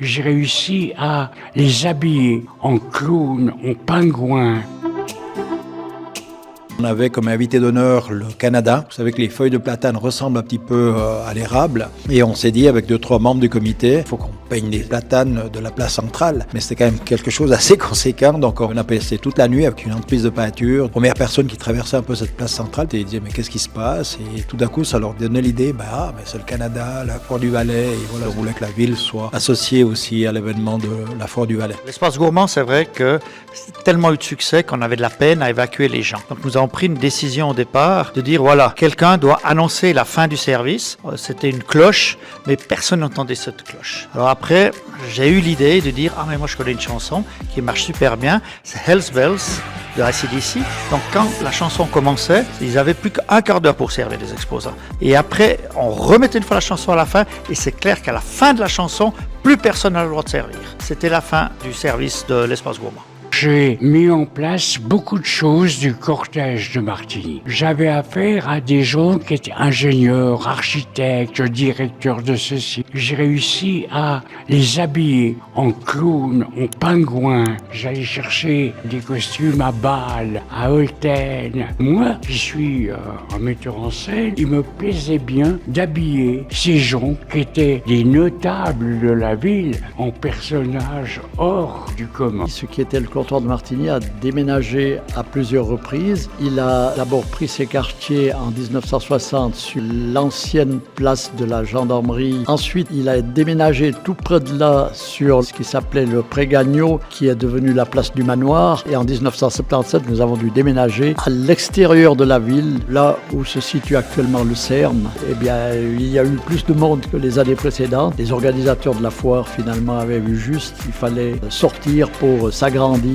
J'ai réussi à les habiller en clown, en pingouin. On avait comme invité d'honneur le Canada. Vous savez que les feuilles de platane ressemblent un petit peu à l'érable. Et on s'est dit avec 2-3 membres du comité, il faut qu'on peigne les platanes de la place centrale. Mais c'était quand même quelque chose d'assez conséquent. Donc on a passé toute la nuit avec une entreprise de peinture. Première personne qui traversait un peu cette place centrale, ils disaient mais qu'est-ce qui se passe? Et tout d'un coup ça leur donnait l'idée, mais c'est le Canada, la Foire du Valais. Et voilà, on voulait que la ville soit associée aussi à l'événement de la Foire du Valais. L'espace gourmand, c'est vrai que c'est tellement eu de succès qu'on avait de la peine à évacuer les gens. Donc nous avons pris une décision au départ de dire voilà, quelqu'un doit annoncer la fin du service. C'était une cloche, mais personne n'entendait cette cloche. Alors après, j'ai eu l'idée de dire mais moi je connais une chanson qui marche super bien, c'est Hells Bells de AC/DC. Donc quand la chanson commençait, ils avaient plus qu'un quart d'heure pour servir les exposants. Et après, on remettait une fois la chanson à la fin, et c'est clair qu'à la fin de la chanson, plus personne n'a le droit de servir. C'était la fin du service de l'espace gourmand. J'ai mis en place beaucoup de choses du cortège de Martigny. J'avais affaire à des gens qui étaient ingénieurs, architectes, directeurs de ceci. J'ai réussi à les habiller en clown, en pingouin. J'allais chercher des costumes à Bâle, à Holten. Moi, qui suis un metteur en scène, il me plaisait bien d'habiller ces gens qui étaient des notables de la ville en personnages hors du commun. Ce qui était le comptoir de Martigny a déménagé à plusieurs reprises. Il a d'abord pris ses quartiers en 1960 sur l'ancienne place de la gendarmerie. Ensuite, il a déménagé tout près de là sur ce qui s'appelait le Pré Gagnon, qui est devenu la place du Manoir. Et en 1977, nous avons dû déménager à l'extérieur de la ville, là où se situe actuellement le CERN. Eh bien, il y a eu plus de monde que les années précédentes. Les organisateurs de la foire, finalement, avaient vu juste qu'il fallait sortir pour s'agrandir.